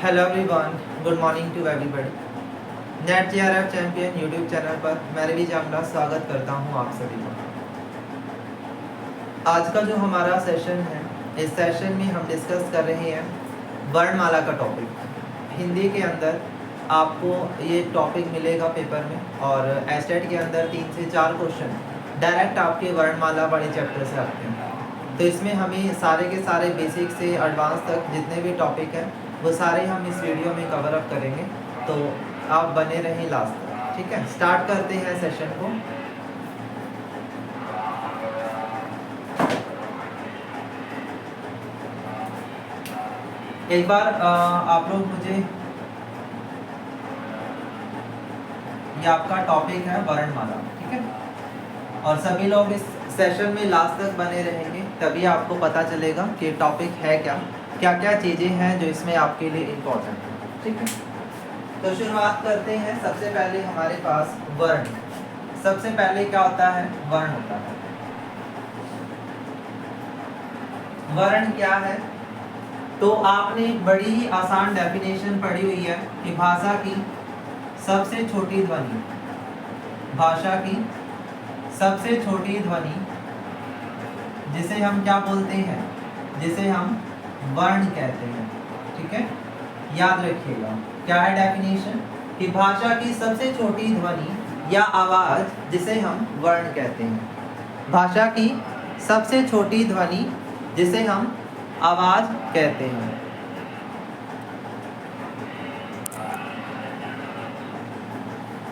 Hello everyone, good morning to everybody. NET JRF champion YouTube channel पर मैं रवि जामला स्वागत करता हूं आप सभी का। आज का जो हमारा सेशन है, इस सेशन में हम डिस्कस कर रहे हैं वर्णमाला का टॉपिक। हिंदी के अंदर आपको ये टॉपिक मिलेगा पेपर में, और एस्टेट के अंदर 3 से 4 क्वेश्चन डायरेक्ट आपके वर्णमाला वाले चैप्टर से आते हैं। तो इसमें हमें सारे के सारे बेसिक से एडवांस तक जितने भी टॉपिक हैं वो सारे हम इस वीडियो में कवर अप करेंगे, तो आप बने रहें लास्ट तक। ठीक है, स्टार्ट करते हैं सेशन को। एक बार आप लोग मुझे, ये आपका टॉपिक है वर्णमाला, ठीक है, और सभी लोग इस सेशन में लास्ट तक बने रहेंगे, तभी आपको पता चलेगा कि टॉपिक है क्या, क्या क्या चीज़ें हैं जो इसमें आपके लिए इम्पोर्टेंट है। ठीक है, तो शुरुआत करते हैं। सबसे पहले हमारे पास वर्ण। सबसे पहले क्या होता है? वर्ण होता है। वर्ण क्या है? तो आपने बड़ी ही आसान डेफिनेशन पढ़ी हुई है कि भाषा की सबसे छोटी ध्वनि, भाषा की सबसे छोटी ध्वनि जिसे हम क्या बोलते हैं? जिसे हम वर्ण कहते हैं। ठीक है, याद रखिएगा क्या है डेफिनेशन, कि भाषा की सबसे छोटी ध्वनि या आवाज जिसे हम वर्ण कहते हैं। भाषा की सबसे छोटी ध्वनि जिसे हम आवाज कहते हैं।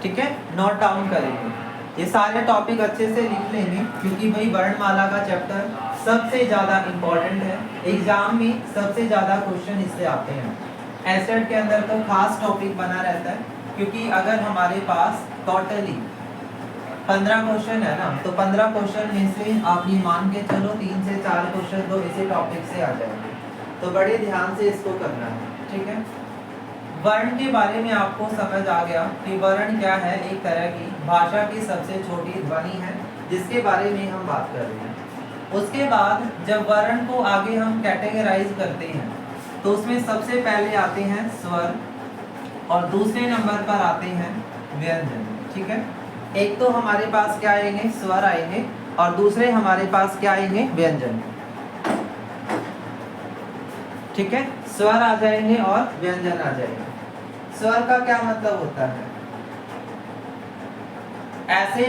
ठीक है, नोट डाउन करेंगे, ये सारे टॉपिक अच्छे से लिख लेंगे, क्योंकि भाई वर्णमाला का चैप्टर सबसे ज़्यादा इम्पोर्टेंट है। एग्जाम में सबसे ज़्यादा क्वेश्चन इससे आते हैं। एस्टेट के अंदर तो खास टॉपिक बना रहता है, क्योंकि अगर हमारे पास टोटली 15 क्वेश्चन है ना, तो 15 क्वेश्चन में से आप ये मान के चलो 3 से 4 क्वेश्चन तो इसी टॉपिक से आ जाएंगे। तो बड़े ध्यान से इसको करना है। ठीक है, वर्ण के बारे में आपको समझ आ गया कि वर्ण क्या है? एक तरह की भाषा की सबसे छोटी ध्वनि है, जिसके बारे में हम बात कर रहे हैं। उसके बाद जब वर्ण को आगे हम कैटेगराइज करते हैं, तो उसमें सबसे पहले आते हैं स्वर, और दूसरे नंबर पर आते हैं व्यंजन। ठीक है, एक तो हमारे पास क्या आएंगे? स्वर आएंगे, और दूसरे हमारे पास क्या आएंगे? व्यंजन। ठीक है, स्वर आ जाएंगे और व्यंजन आ जाएंगे। स्वर का क्या मतलब होता है? ऐसे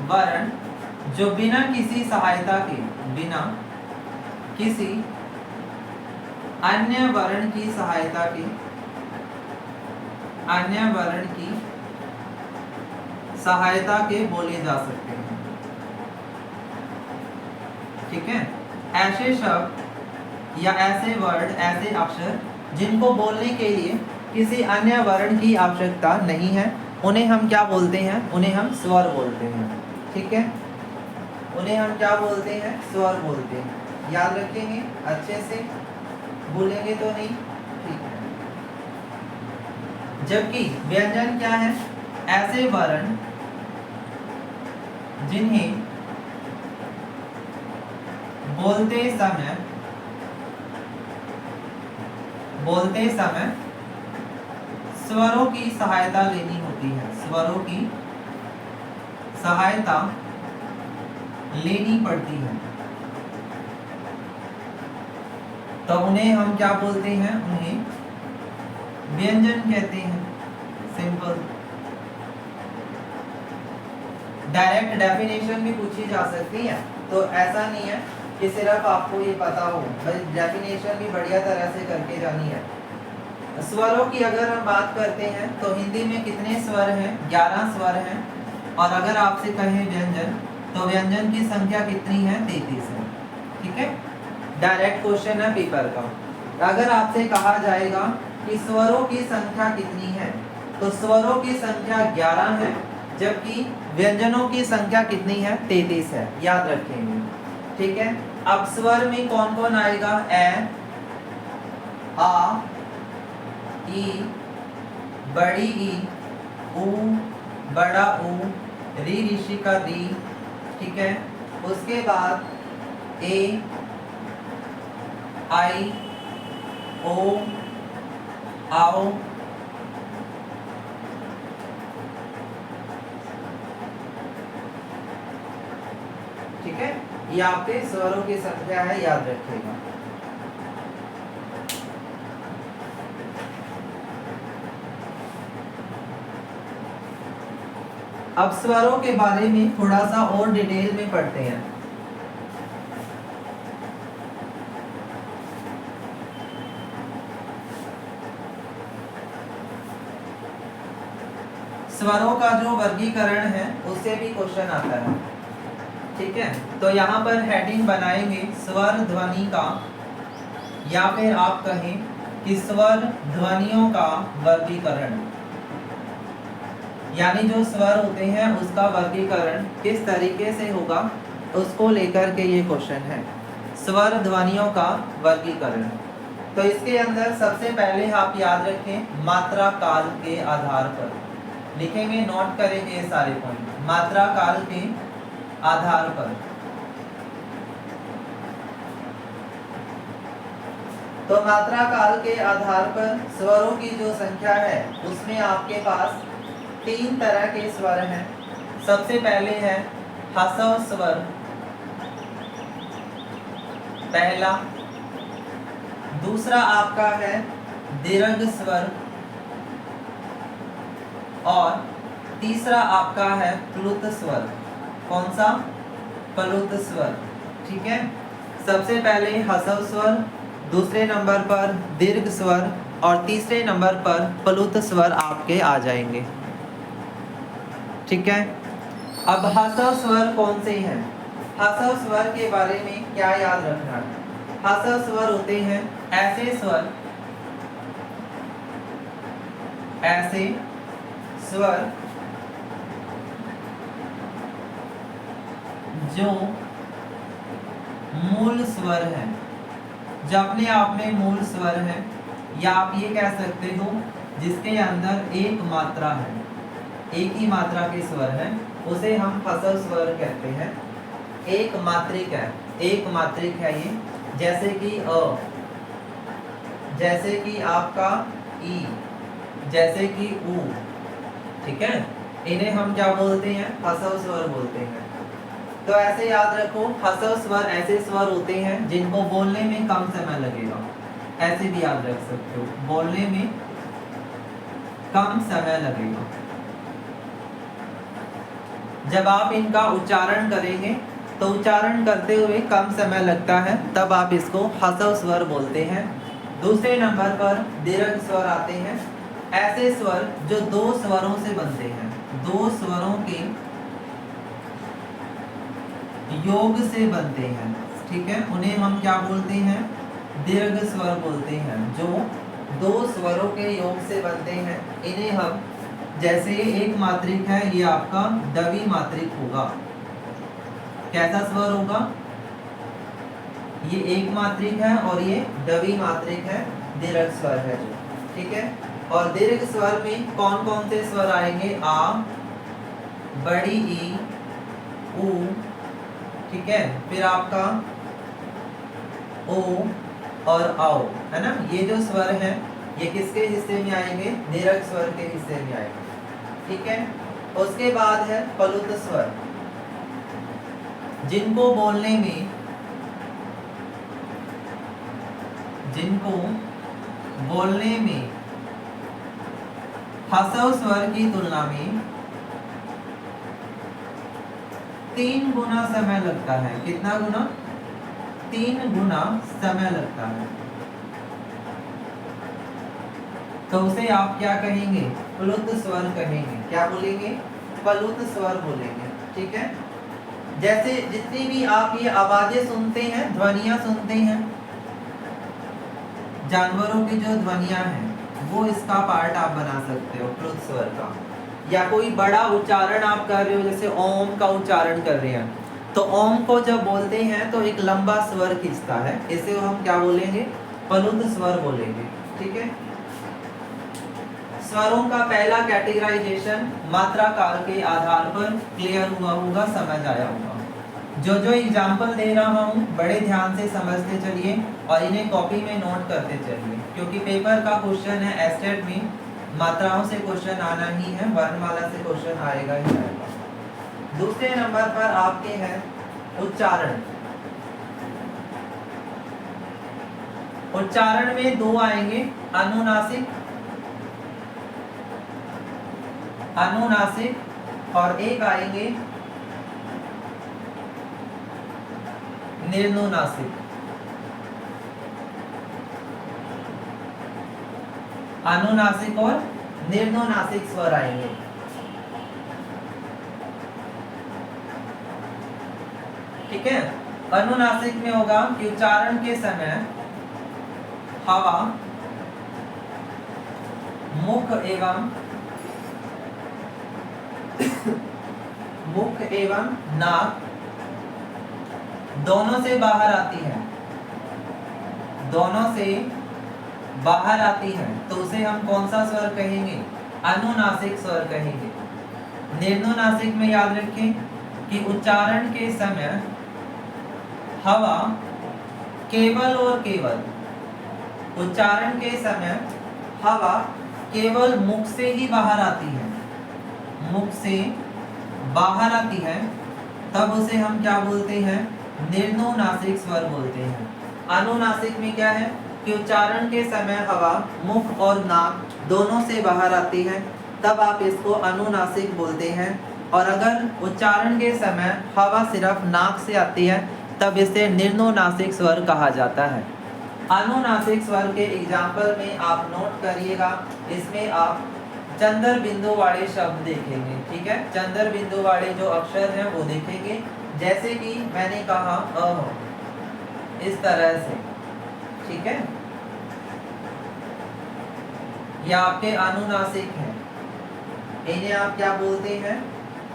वर्ण जो बिना किसी सहायता के, बिना किसी अन्य वर्ण की सहायता के, अन्य वर्ण की सहायता के बोले जा सकते हैं। ठीक है, ऐसे शब्द या ऐसे वर्ड, ऐसे अक्षर जिनको बोलने के लिए किसी अन्य वर्ण की आवश्यकता नहीं है, उन्हें हम क्या बोलते हैं? उन्हें हम स्वर बोलते हैं। ठीक है, उन्हें हम क्या बोलते हैं? स्वर बोलते हैं। याद रखेंगे अच्छे से, भूलेंगे तो नहीं। ठीक है, जबकि व्यंजन क्या है? ऐसे वर्ण जिन्हें बोलते समय स्वरों की सहायता लेनी होती है, स्वरों की सहायता लेनी पड़ती है, तो उन्हें हम क्या बोलते हैं? उन्हें व्यंजन कहते हैं। सिंपल। डायरेक्ट डेफिनेशन भी पूछी जा सकती है, तो ऐसा नहीं है कि सिर्फ आपको ये पता हो, बस डेफिनेशन भी बढ़िया तरह से करके जानी है। स्वरों की अगर हम बात करते हैं तो हिंदी में कितने स्वर हैं? 11 स्वर हैं। और अगर आपसे कहें व्यंजन, तो व्यंजन की संख्या कितनी है? 33 है। ठीक है, डायरेक्ट क्वेश्चन है पेपर का। अगर आपसे कहा जाएगा कि स्वरों की संख्या कितनी है, तो स्वरों की संख्या 11 है, जबकि व्यंजनों की संख्या कितनी है? 33 है। याद रखेंगे। ठीक है, अब स्वर में कौन कौन आएगा? ए, आ, ई, बड़ी ई, ऊ, बड़ा ऊ, री ऋषि का री। ठीक है, उसके बाद ए, आई, ओ, आओ, ठीक है। ये आपके स्वरों की संख्या है, याद रखिएगा। अब स्वरों के बारे में थोड़ा सा और डिटेल में पढ़ते हैं। स्वरों का जो वर्गीकरण है उससे भी क्वेश्चन आता है, ठीक है। तो यहाँ पर हेडिंग बनाएंगे स्वर ध्वनि का, या फिर आप कहें कि स्वर ध्वनियों का वर्गीकरण, यानी जो स्वर होते हैं उसका वर्गीकरण किस तरीके से होगा उसको लेकर के ये क्वेश्चन है, स्वर ध्वनियों का वर्गीकरण। तो इसके अंदर सबसे पहले आप याद रखें मात्रा काल के आधार पर लिखेंगे, नोट करेंगे ये सारे पॉइंट, मात्रा काल के आधार पर। तो मात्रा काल के आधार पर स्वरों की जो संख्या है उसमें आपके पास 3 तरह के स्वर हैं। सबसे पहले है ह्रस्व स्वर, पहला। दूसरा आपका है दीर्घ स्वर, और तीसरा आपका है प्लुत स्वर। कौन सा? प्लुत स्वर, ठीक है। सबसे पहले ह्रस्व स्वर, दूसरे नंबर पर दीर्घ स्वर, और तीसरे नंबर पर प्लुत स्वर आपके आ जाएंगे, ठीक है। अब ह्रस्व स्वर कौन से हैं? ह्रस्व स्वर के बारे में क्या याद रखना है? ह्रस्व स्वर होते हैं ऐसे स्वर, ऐसे स्वर जो मूल स्वर है, जो अपने आप में मूल स्वर है, या आप ये कह सकते हो जिसके अंदर एक मात्रा है, एक ही मात्रा के स्वर है, उसे हम ह्रस्व स्वर कहते हैं। एक मात्रिक है, एक मात्रिक है ये, जैसे कि अ, जैसे कि आपका ई, जैसे कि ऊ, ठीक है। इन्हें हम क्या बोलते हैं? ह्रस्व स्वर बोलते हैं। तो ऐसे याद रखो, ह्रस्व स्वर ऐसे स्वर होते हैं जिनको बोलने में कम समय लगेगा, ऐसे भी याद रख सकते हो, बोलने में कम समय लगेगा। जब आप इनका उच्चारण करेंगे तो उच्चारण करते हुए कम समय लगता है, तब आप इसको ह्रस्व स्वर बोलते हैं। दूसरे नंबर पर दीर्घ स्वर आते हैं, ऐसे स्वर जो 2 स्वरों से बनते हैं, 2 स्वरों के योग से बनते हैं, ठीक है। उन्हें हम क्या बोलते हैं? दीर्घ स्वर बोलते हैं, जो 2 स्वरों के योग से बनते हैं। इन्हें हम, जैसे एक मात्रिक है, ये आपका द्वि मात्रिक होगा। कैसा स्वर होगा? ये एक मात्रिक है और ये द्वि मात्रिक है, दीर्घ स्वर है जो, ठीक है। और दीर्घ स्वर में कौन कौन से स्वर आएंगे? आ, बड़ी ई, ऊ, ठीक है, फिर आपका ओ और आओ, है ना। ये जो स्वर हैं ये किसके हिस्से में आएंगे? दीर्घ स्वर के हिस्से में आएंगे, ठीक है। उसके बाद है प्लुत स्वर, जिनको बोलने में, जिनको बोलने में ह्रस्व स्वर की तुलना में 3 गुना समय लगता है। कितना गुना? 3 गुना समय लगता है। तो उसे आप क्या कहेंगे? प्लुत स्वर कहेंगे। क्या बोलेंगे? प्लुत स्वर बोलेंगे, ठीक है। जैसे जितनी भी आप ये आवाजें सुनते हैं, ध्वनियां सुनते हैं, जानवरों की जो ध्वनियां हैं, वो इसका पार्ट आप बना सकते हो प्लुत स्वर का। या कोई बड़ा उच्चारण आप कर रहे हो, जैसे ओम का उच्चारण कर रहे हैं, तो ओम को जब बोलते हैं तो एक लंबा स्वर खींचता है, इसे हम क्या बोलेंगे? प्लुत स्वर बोलेंगे, ठीक है। स्वरों का पहला कैटेगराइजेशन मात्रा काल के आधार पर क्लियर हुआ होगा, समझ आया होगा। जो जो एग्जाम्पल दे रहा हूँ बड़े ध्यान से समझते चलिए और इन्हें कॉपी में नोट करते चलिए, क्योंकि पेपर का क्वेश्चन है एस्टेट में मात्राओं से क्वेश्चन आना ही है, वर्णमाला से क्वेश्चन आएगा ही आएगा। दूसरे नंबर पर आपके हैं उच्चारण। उच्चारण में दो आएंगे, अनुनासिक अनुनासिक और एक आएंगे निर्नुनासिक। अनुनासिक और निर्नुनासिक स्वर आएंगे। ठीक है, अनुनासिक में होगा कि उच्चारण के समय हवा मुख एवं नाक दोनों से बाहर आती है, दोनों से बाहर आती है, तो उसे हम कौन सा स्वर कहेंगे? अनुनासिक स्वर कहेंगे। निर्नुनासिक में याद रखें कि उच्चारण के समय हवा केवल और केवल, उच्चारण के समय हवा केवल मुख से ही बाहर आती है, मुख से बाहर आती है, तब उसे हम क्या बोलते हैं? निर्नुनासिक स्वर बोलते हैं। अनुनासिक में क्या है कि उच्चारण के समय हवा मुख और नाक दोनों से बाहर आती है, तब आप इसको अनुनासिक बोलते हैं। और अगर उच्चारण के समय हवा सिर्फ नाक से आती है, तब इसे निर्नुनासिक स्वर कहा जाता है। अनुनासिक स्वर के एग्जाम्पल में आप नोट करिएगा, इसमें आप चंद्र बिंदु वाले शब्द देखेंगे। ठीक है, चंद्र बिंदु वाले जो अक्षर हैं वो देखेंगे, जैसे कि मैंने कहा अ, इस तरह से। ठीक है, ये आपके अनुनासिक हैं, इन्हें आप क्या बोलते हैं?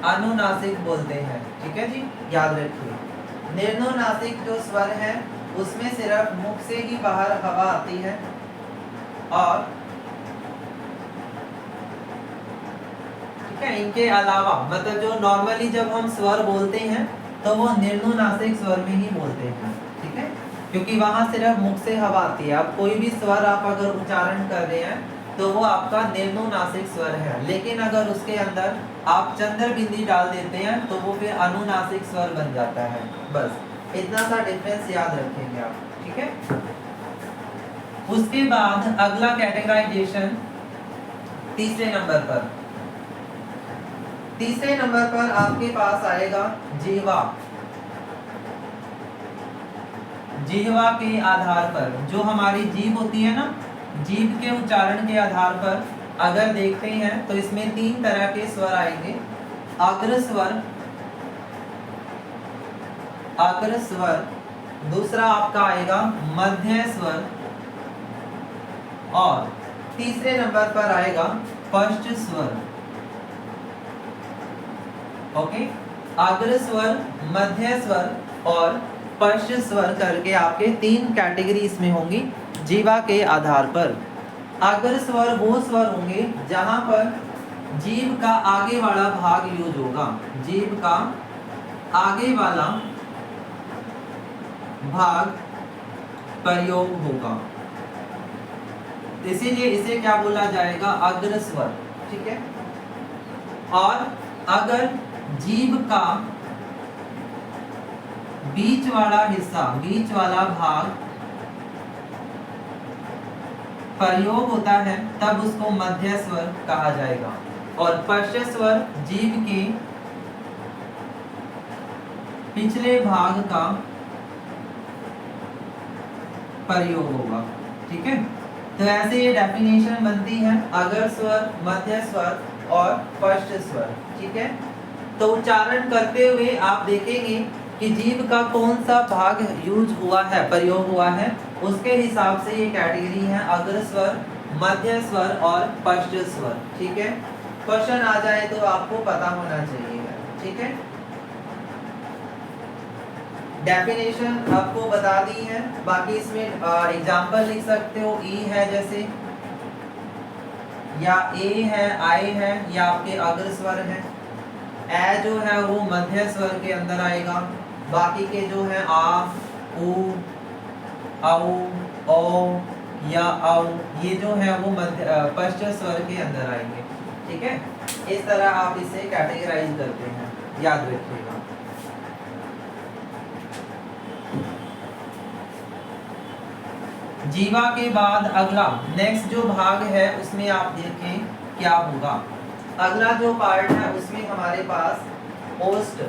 अनुनासिक बोलते हैं। ठीक है जी, याद रखिए। निर्नुनासिक जो स्वर है उसमें सिर्फ मुख से ही बाहर हवा आती है, और ठीक है, इनके अलावा मतलब जो नॉर्मली जब हम स्वर बोलते हैं तो वो निर्नुनासिक स्वर में ही बोलते हैं। ठीक है, क्योंकि वहां सिर्फ मुख से हवा आती है। अब कोई भी स्वर आप अगर उच्चारण कर रहे हैं तो वो आपका निर्नुनासिक स्वर है, लेकिन अगर उसके अंदर आप चंद्र बिंदी डाल देते हैं तो वो फिर अनुनासिक स्वर बन जाता है। बस इतना सा डिफरेंस याद रखेंगे आप। ठीक है, उसके बाद अगला कैटेगराइजेशन तीसरे नंबर पर। तीसरे नंबर पर आपके पास आएगा जिह्वा। जिह्वा के आधार पर जो हमारी जीभ होती है ना, जीभ के उच्चारण के आधार पर अगर देखते हैं तो इसमें तीन तरह के स्वर आएंगे। अग्र स्वर, अग्र स्वर, दूसरा आपका आएगा मध्य स्वर, और तीसरे नंबर पर आएगा पश्च स्वर। ओके, अग्र स्वर, मध्य स्वर और पश्च स्वर करके आपके तीन कैटेगरी इसमें होंगी जीवा के आधार पर। अग्र स्वर वो स्वर होंगे जहां पर जीभ का आगे वाला भाग यूज होगा, जीभ का आगे वाला भाग प्रयोग होगा, इसीलिए इसे क्या बोला जाएगा? अग्र स्वर। ठीक है, और अगर जीभ का बीच वाला हिस्सा, बीच वाला भाग प्रयोग होता है तब उसको मध्य स्वर कहा जाएगा, और पश्च स्वर जीभ के पिछले भाग का प्रयोग होगा। ठीक है, तो ऐसे ये डेफिनेशन बनती है अग्र स्वर, मध्य स्वर और पश्च स्वर। ठीक है, तो उच्चारण करते हुए आप देखेंगे कि जीभ का कौन सा भाग यूज हुआ है, प्रयोग हुआ है, उसके हिसाब से ये कैटेगरी है अग्र स्वर, मध्य स्वर और पश्च स्वर। ठीक है, क्वेश्चन आ जाए तो आपको पता होना चाहिए। ठीक है, डेफिनेशन आपको बता दी है, बाकी इसमें एग्जाम्पल लिख सकते हो। ई है जैसे, या ए है, आई है, या आपके अग्र स्वर है। ए जो है वो मध्य स्वर के अंदर आएगा, बाकी के जो है आ, उ, औ, ओ या औ, ये जो है वो मध्य पश्च स्वर के अंदर आएंगे। ठीक है, इस तरह आप इसे कैटेगराइज करते हैं, याद रखिएगा। जीवा के बाद अगला नेक्स्ट जो भाग है उसमें आप देखें क्या होगा। अगला जो पार्ट है उसमें हमारे पास पोस्ट,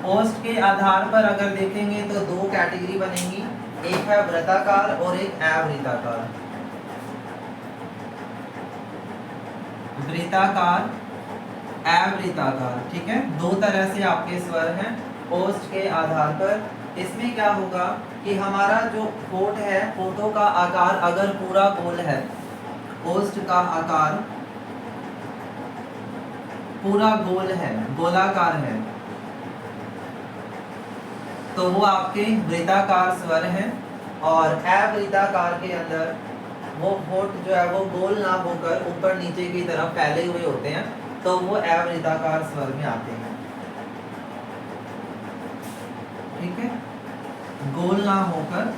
पोस्ट के आधार पर अगर देखेंगे तो दो कैटेगरी बनेंगी, एक है वृत्ताकार और एक अवृत्ताकार। वृत्ताकार, अवृत्ताकार, ठीक है, दो तरह से आपके स्वर हैं पोस्ट के आधार पर। इसमें क्या होगा कि हमारा जो होठ है, होठों का आकार अगर पूरा गोल है, पोस्ट का आकार पूरा गोल है, गोलाकार है, तो वो आपके वृत्ताकार स्वर हैं। और अवृत्ताकार के अंदर वो होठ जो है वो गोल ना होकर ऊपर नीचे की तरफ फैले हुए होते हैं, तो वो अवृत्ताकार स्वर में आते हैं। ठीक है, गोल ना होकर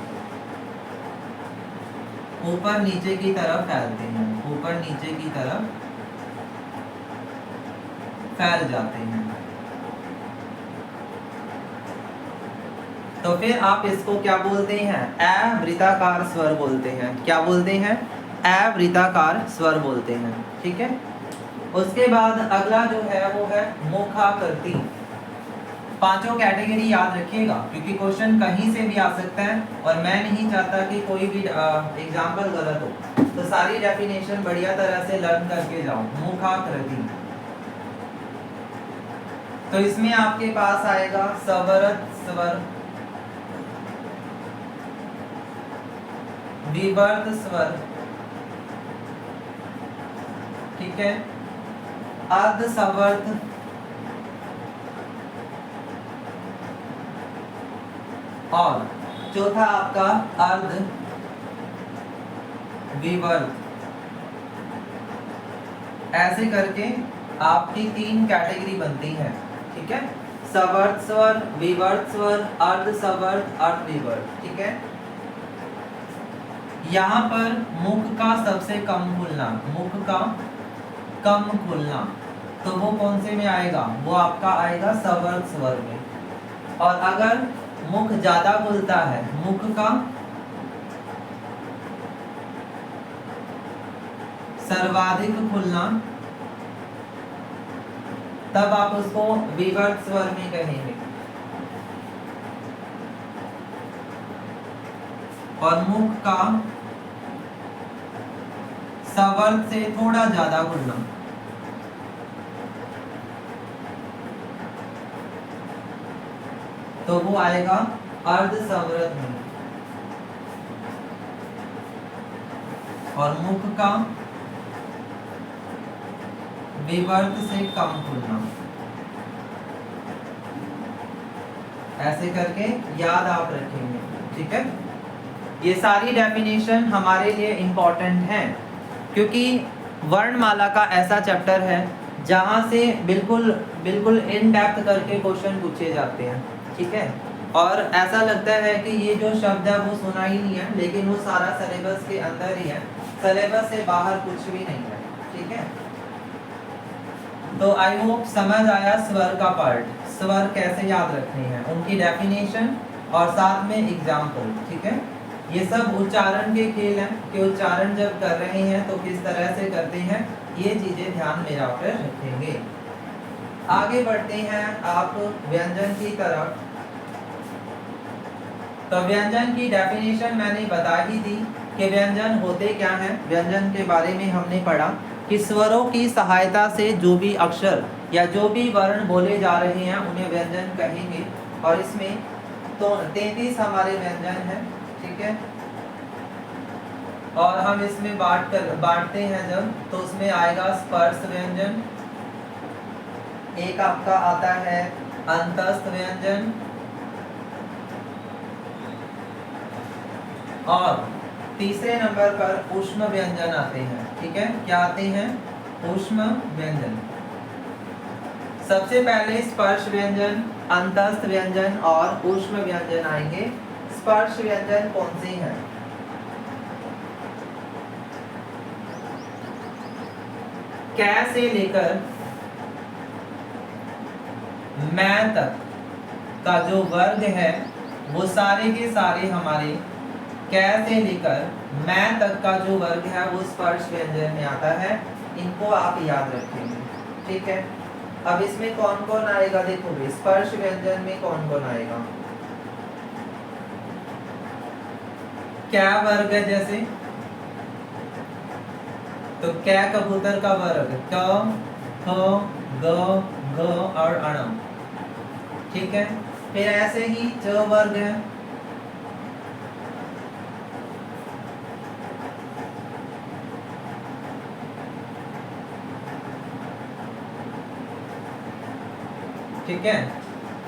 ऊपर नीचे की तरफ फैलते हैं, ऊपर नीचे की तरफ फैल जाते हैं। तो फिर आप इसको क्या बोलते हैं? अवृत्ताकार स्वर बोलते हैं। क्या बोलते हैं? अवृत्ताकार स्वर बोलते हैं। ठीक है, उसके बाद अगला जो है वो है मुखाकृति। पांचों कैटेगरी याद रखिएगा क्योंकि क्वेश्चन कहीं से भी आ सकता है और मैं नहीं चाहता कि कोई भी एग्जाम्पल गलत हो, तो सारी डेफिनेशन बढ़िया तरह से लर्न करके जाओ। मुखाकृति, तो इसमें आपके पास आएगा सवर्त स्वर, विवर्त स्वर, ठीक है, अर्ध सवर्त, और चौथा आपका अर्ध विवर्त। ऐसे करके आपकी तीन कैटेगरी बनती है। ठीक है, सवर्त स्वर, विवर्त स्वर, अर्ध सवर्त, अर्ध विवर्त। ठीक है, यहाँ पर मुख का सबसे कम खुलना, मुख का कम खुलना, तो वो कौन से में आएगा? वो आपका आएगा सवर्त स्वर में। और अगर मुख ज्यादा खुलता है, मुख का सर्वाधिक खुलना, तब आप उसको विवर्त स्वर में कहेंगे। और मुख का सवर्त से थोड़ा ज्यादा खुलना, तो वो आएगा अर्ध सवर्त में। और मुख का विवर्त से कम खुलना। ऐसे करके याद आप रखेंगे। ठीक है, ये सारी डेफिनेशन हमारे लिए इम्पोर्टेंट है क्योंकि वर्णमाला का ऐसा चैप्टर है जहाँ से बिल्कुल इन डेप्थ करके क्वेश्चन पूछे जाते हैं। ठीक है, और ऐसा लगता है कि ये जो शब्द है वो सुना ही नहीं है, लेकिन वो सारा सिलेबस के अंदर ही है, सिलेबस से बाहर कुछ भी नहीं है। ठीक है, तो आई होप समझ आया स्वर का पार्ट, स्वर कैसे याद रखने हैं, उनकी डेफिनेशन और साथ में एग्जाम्पल। ठीक है, ये सब उच्चारण के खेल हैं कि उच्चारण जब कर रहे हैं तो किस तरह से करते हैं, ये चीजें ध्यान में रखकर रखेंगे। आगे बढ़ते हैं आप व्यंजन की तरफ। तो व्यंजन की डेफिनेशन मैंने बता ही दी कि व्यंजन होते क्या हैं। व्यंजन के बारे में हमने पढ़ा कि स्वरों की सहायता से जो भी अक्षर या जो भी वर्ण बोले जा रहे हैं उन्हें व्यंजन कहेंगे। और इसमें तो 33 हमारे व्यंजन हैं। ठीक है, और हम इसमें बांटते हैं जब, तो उसमें आएगा स्पर्श व्यंजन, एक आपका आता है अंतस्थ व्यंजन, और तीसरे नंबर पर ऊष्म व्यंजन आते हैं। ठीक है, क्या आते हैं? ऊष्म व्यंजन। सबसे पहले स्पर्श व्यंजन, अंतस्थ व्यंजन और ऊष्म व्यंजन आएंगे। स्पर्श व्यंजन कौन से हैं? कै से लेकर मैं तक का जो वर्ग है वो सारे के सारे हमारे कै से लेकर मैं तक का जो वर्ग है वो स्पर्श व्यंजन में आता है। इनको आप याद रखेंगे, ठीक है। अब इसमें कौन कौन आएगा देखोगे, स्पर्श व्यंजन में कौन कौन आएगा। क्या वर्ग है, जैसे तो क्या कबूतर का वर्ग क, ख, ग, घ और अण, ठीक है। फिर ऐसे ही च वर्ग है, ठीक है।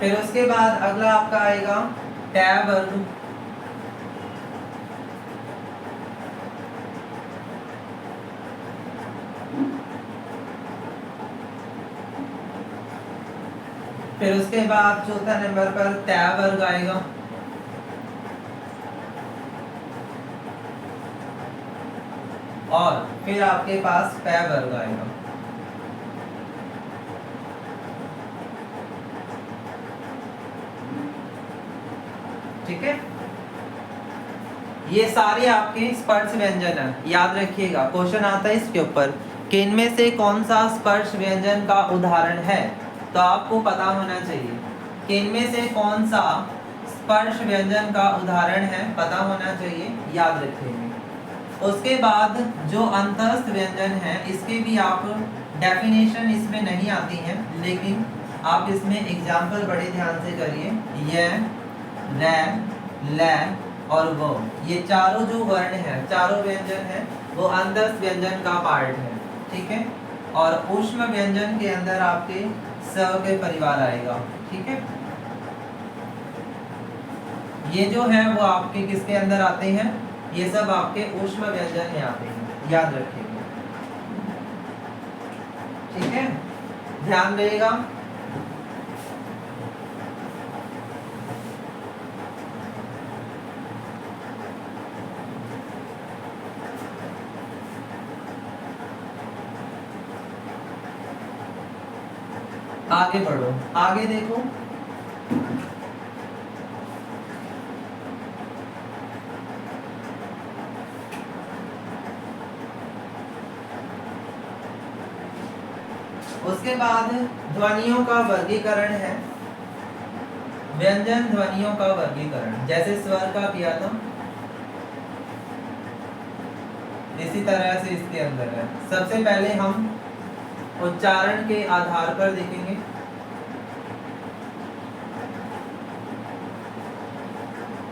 फिर उसके बाद अगला आपका आएगा टै वर्ग, फिर उसके बाद चौथा नंबर पर तै वर्ग आएगा, और फिर आपके पास पै वर्ग आएगा। ठीक है, ये सारे आपके स्पर्श व्यंजन है, याद रखिएगा। क्वेश्चन आता है इसके ऊपर कि इनमें से कौन सा स्पर्श व्यंजन का उदाहरण है, तो आपको पता होना चाहिए कि इनमें से कौन सा स्पर्श व्यंजन का उदाहरण है, पता होना चाहिए, याद रखेंगे। उसके बाद जो अंतस्थ व्यंजन है इसके भी आप डेफिनेशन इसमें नहीं आती है, लेकिन आप इसमें एग्जाम्पल बड़े ध्यान से करिए। य, रै, लै और वो, ये चारों जो वर्ण है, चारों व्यंजन है, वो अंतस्थ व्यंजन का पार्ट है, ठीक है। और ऊष्म व्यंजन के अंदर आपके स के परिवार आएगा, ठीक है। ये जो है वो आपके किसके अंदर आते हैं, ये सब आपके ऊष्म व्यंजन में आते हैं, याद रखिएगा, ठीक है, ध्यान रहेगा। आगे बढ़ो, आगे देखो। उसके बाद ध्वनियों का वर्गीकरण है, व्यंजन ध्वनियों का वर्गीकरण, जैसे स्वर का किया था इसी तरह से इसके अंदर है। सबसे पहले हम उच्चारण के आधार पर देखेंगे,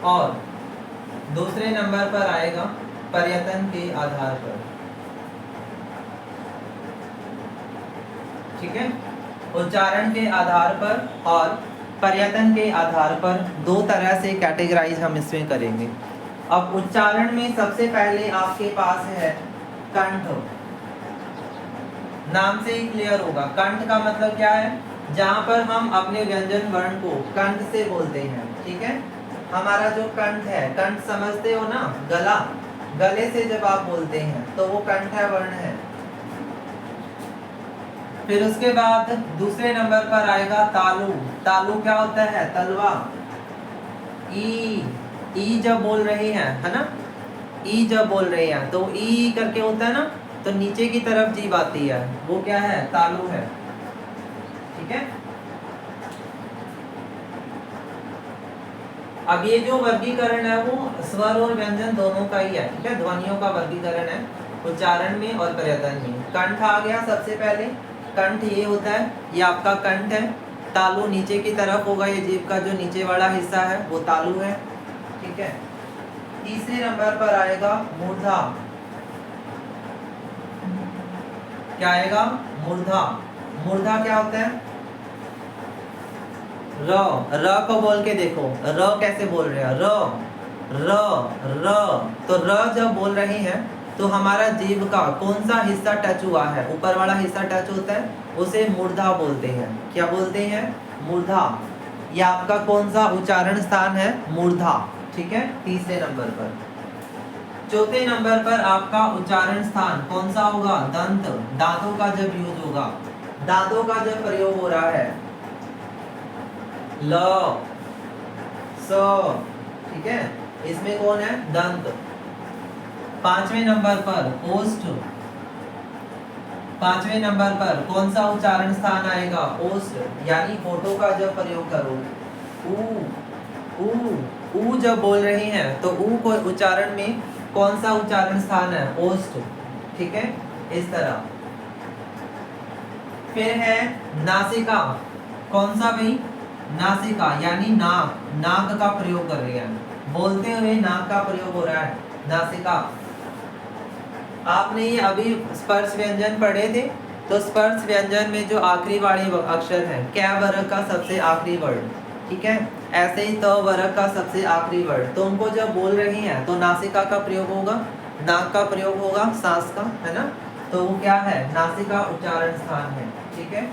और दूसरे नंबर पर आएगा पर्यटन के आधार पर, ठीक है। उच्चारण के आधार पर और पर्यटन के आधार पर दो तरह से कैटेगराइज हम इसमें करेंगे। अब उच्चारण में सबसे पहले आपके पास है कंठ, नाम से ही क्लियर होगा। कंठ का मतलब क्या है, जहां पर हम अपने व्यंजन वर्ण को कंठ से बोलते हैं, ठीक है। हमारा जो कंठ है, कंठ समझते हो ना, गला, गले से जब आप बोलते हैं तो वो कंठ वर्ण है। फिर उसके बाद दूसरे नंबर पर आएगा तालु। तालु क्या होता है, तलवा। ई जब बोल रही है ना, ई जब बोल रही है तो ई करके होता है ना, तो नीचे की तरफ जीभ आती है, वो क्या है, तालु है, ठीक है। अब ये जो वर्गीकरण है वो स्वर और व्यंजन दोनों का ही है, ठीक है। ध्वनियों का वर्गीकरण है उच्चारण में और पर्यटन में। कंठ आ गया सबसे पहले, कंठ ये होता है, ये आपका कंठ है। तालु नीचे की तरफ होगा, ये जीभ का जो नीचे वाला हिस्सा है वो तालु है, ठीक है। तीसरे नंबर पर आएगा मूर्धा। क्या आएगा, मूर्धा। मूर्धा क्या होता है, र को बोल के देखो, र कैसे बोल रहे हैं, र। तो र जब बोल रही है तो हमारा जीभ का कौन सा हिस्सा टच हुआ है, ऊपर वाला हिस्सा टच होता है, उसे मूर्धा बोलते हैं। क्या बोलते हैं? मूर्धा। ये आपका कौन सा उच्चारण स्थान है? मूर्धा। ठीक है, तीसरे नंबर पर। चौथे नंबर पर आपका उच्चारण स्थान कौन सा होगा? दंत। दांतों का जब यूज होगा, दांतों का जब प्रयोग हो रहा है, ल, स, ठीक है, इसमें कौन है? दंत। पांचवें नंबर पर ओष्ठ। पांचवें नंबर पर कौन सा उच्चारण स्थान आएगा? ओष्ठ। यानी होठों का जब प्रयोग करो, ऊ, ऊ जब बोल रहे हैं तो ऊ को उच्चारण में कौन सा उच्चारण स्थान है? ओष्ठ। ठीक है, इस तरह। फिर है नासिका। कौन सा भाई? नासिका, यानी नाक। नाक का प्रयोग कर रहे हैं, बोलते हुए नाक का प्रयोग हो रहा है, नासिका। आपने ये अभी स्पर्श व्यंजन पढ़े थे, तो स्पर्श व्यंजन में जो आखिरी वाले अक्षर है, कै वर्ग का सबसे आखिरी वर्ड, ठीक है, ऐसे ही त वर्ग का सबसे आखिरी वर्ड, तो उनको जब बोल रही हैं तो नासिका का प्रयोग होगा, नाक का प्रयोग होगा, सांस का, है ना। तो वो क्या है? नासिका उच्चारण स्थान है। ठीक है।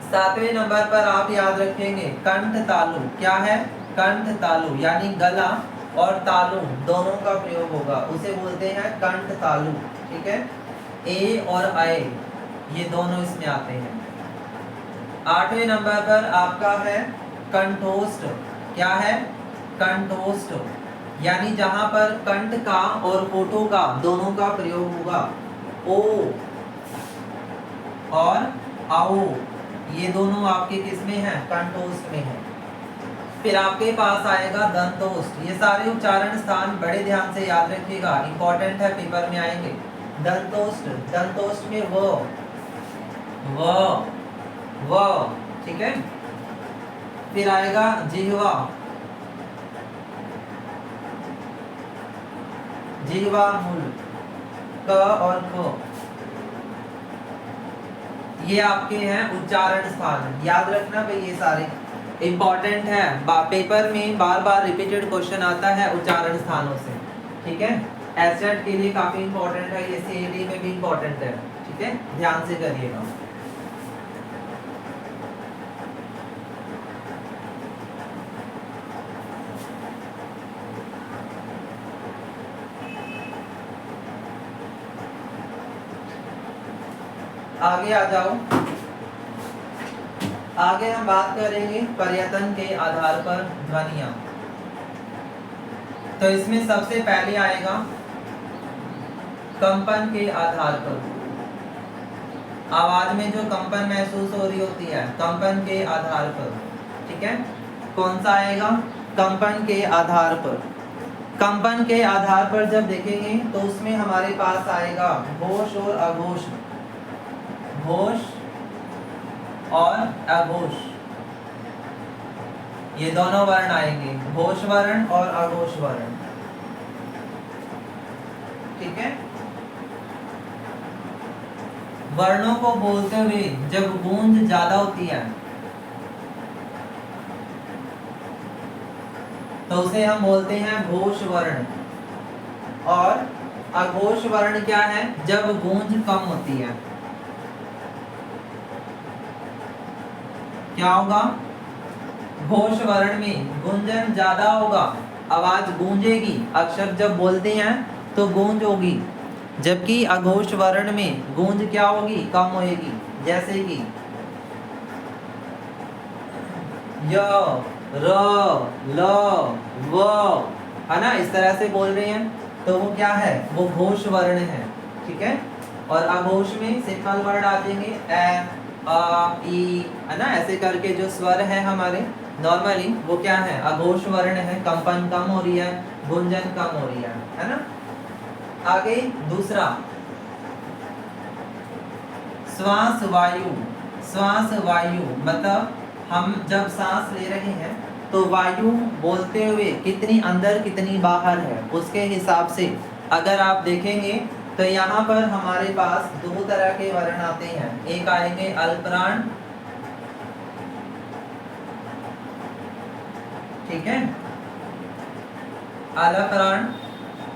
सातवें नंबर पर आप याद रखेंगे कंठ तालु। क्या है? कंठ तालु, यानी गला और तालु दोनों का प्रयोग होगा, उसे बोलते हैं कंठ तालु। ठीक है, ए और अय ये दोनों इसमें आते हैं। आठवें नंबर पर आपका है कंठोष्ठ। क्या है? कंठोष्ठ, यानी जहां पर कंठ का और होठों का दोनों का प्रयोग होगा। ओ और आओ ये दोनों आपके किस में है? कंठोष्ठ में है। फिर आपके पास आएगा दंतोष्ठ। ये सारे उच्चारण स्थान बड़े ध्यान से याद रखिएगा, इंपॉर्टेंट है, पेपर में आएंगे। दंतोष्ठ, दंतोष्ठ में व, ठीक है। फिर आएगा जिह्वा, जिह्वा मूल, क और ख, ये आपके हैं उच्चारण स्थान। याद रखना भाई, ये सारे इंपॉर्टेंट है, पेपर में बार बार रिपीटेड क्वेश्चन आता है उच्चारण स्थानों से। ठीक है, एसएट के लिए काफी इंपॉर्टेंट है, ये सीएटी में भी इंपॉर्टेंट है। ठीक है, ध्यान से करिएगा। आगे आ जाओ। आगे हम बात करेंगे पर्यटन के आधार पर ध्वनियां। तो इसमें सबसे पहले आएगा कंपन के आधार पर। आवाज में जो कंपन महसूस हो रही होती है, कंपन के आधार पर। ठीक है, कौन सा आएगा? कंपन के आधार पर। कंपन के आधार पर जब देखेंगे तो उसमें हमारे पास आएगा घोष और अघोष, घोष और अघोष, ये दोनों वर्ण आएंगे, घोष वर्ण और अघोष वर्ण। ठीक है, वर्णों को बोलते हुए जब गूंज ज्यादा होती है तो उसे हम बोलते हैं घोष वर्ण, और अघोष वर्ण क्या है? जब गूंज कम होती है। क्या होगा? घोष वर्ण में गुंजन ज्यादा होगा, आवाज गूंजेगी, अक्षर जब बोलते हैं तो गूंज होगी, जबकि अघोष वर्ण में गूंज क्या होगी? कम होगी। जैसे कि य, र, ल, व, है ना, इस तरह से बोल रहे हैं तो वो क्या है? वो घोष वर्ण है। ठीक है, और अघोष में सिंपल वर्ड आ जाएंगे, ए, आ, ई, है ना, ऐसे करके जो स्वर है हमारे नॉर्मली वो क्या है? अघोष वर्ण है, कंपन कम हो रही है, गुंजन कम हो रही है ना। आगे दूसरा श्वास वायु। श्वास वायु मतलब हम जब सांस ले रहे हैं तो वायु बोलते हुए कितनी अंदर कितनी बाहर है, उसके हिसाब से अगर आप देखेंगे तो यहाँ पर हमारे पास दो तरह के वर्ण आते हैं। एक आएंगे अल्पप्राण, ठीक है, अल्पप्राण,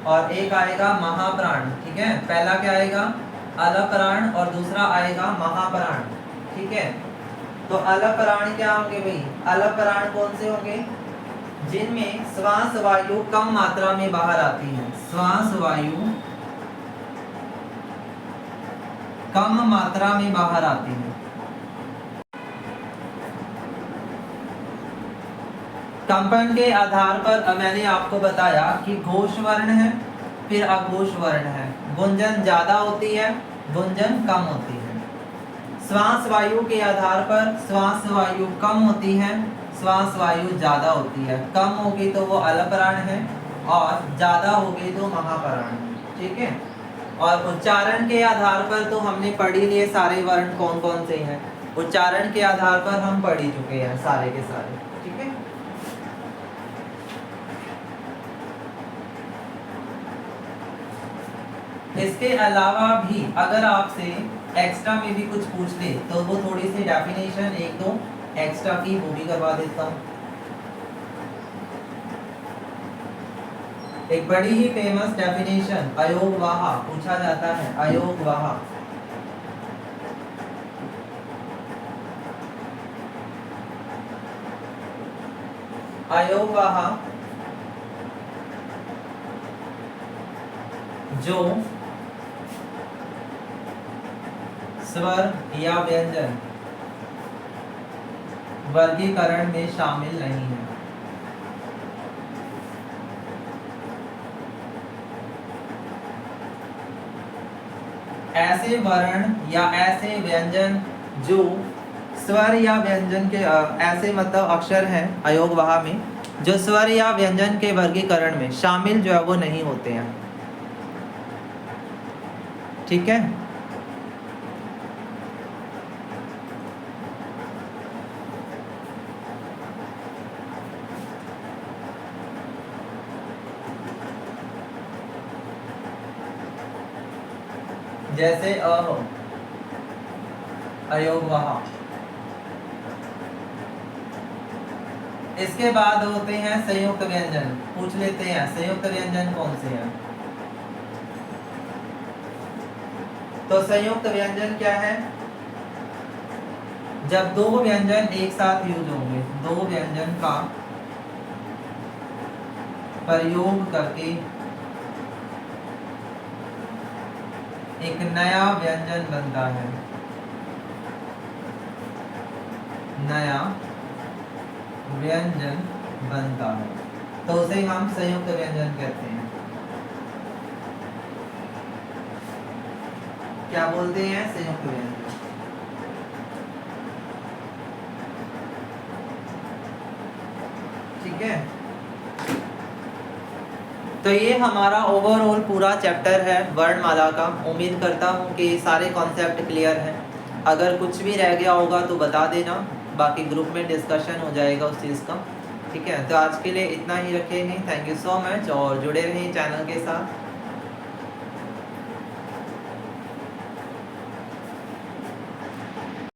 और एक आएगा महाप्राण। ठीक है, पहला क्या आएगा? अलपराण और दूसरा आएगा महापराण। ठीक है, तो अलपराण क्या होंगे भाई? अलपराण कौन से होंगे? जिनमें श्वास वायु कम मात्रा में बाहर आती है। श्वास वायु कम मात्रा में बाहर आती है। कंपन के आधार पर मैंने आपको बताया कि घोष वर्ण है, फिर अघोष वर्ण है। गुंजन ज्यादा होती है, गुंजन कम होती है। श्वास वायु के आधार पर श्वास वायु कम होती है, श्वास वायु ज्यादा होती है। कम होगी तो वो अलपराण है और ज्यादा होगी तो महापराण है। ठीक है, और उच्चारण के आधार पर तो हमने पढ़ ही लिए सारे वर्ण कौन कौन से हैं। उच्चारण के आधार पर हम पढ़ ही चुके हैं सारे के सारे। ठीक है, इसके अलावा भी अगर आपसे एक्स्ट्रा में भी कुछ पूछ ले तो वो थोड़ी सी डेफिनेशन एक दो एक्स्ट्रा की वो भी करवा देता हूँ। एक बड़ी ही फेमस डेफिनेशन अयोगवाह पूछा जाता है। अयोगवाह अयोगवाह जो स्वर या व्यंजन वर्गीकरण में शामिल नहीं है। ऐसे वर्ण या ऐसे व्यंजन जो स्वर या व्यंजन के ऐसे मतलब अक्षर हैं अयोगवाह में जो स्वर या व्यंजन के वर्गीकरण में शामिल जो है वो नहीं होते हैं। ठीक है, जैसे हो अयोगवाह। इसके बाद होते हैं संयुक्त व्यंजन। पूछ लेते हैं संयुक्त व्यंजन कौन से हैं। तो संयुक्त व्यंजन क्या है? जब दो व्यंजन एक साथ यूज होंगे, दो व्यंजन का प्रयोग करके एक नया व्यंजन बनता है। नया व्यंजन बनता है तो उसे हम संयुक्त व्यंजन कहते हैं। क्या बोलते हैं? संयुक्त व्यंजन। ठीक है, तो ये हमारा ओवरऑल पूरा चैप्टर है वर्णमाला का। उम्मीद करता हूँ कि सारे कॉन्सेप्ट क्लियर हैं। अगर कुछ भी रह गया होगा तो बता देना, बाकी ग्रुप में डिस्कशन हो जाएगा उस चीज़ का। ठीक है, तो आज के लिए इतना ही रखेंगे। थैंक यू सो मच और जुड़े रहें चैनल के साथ।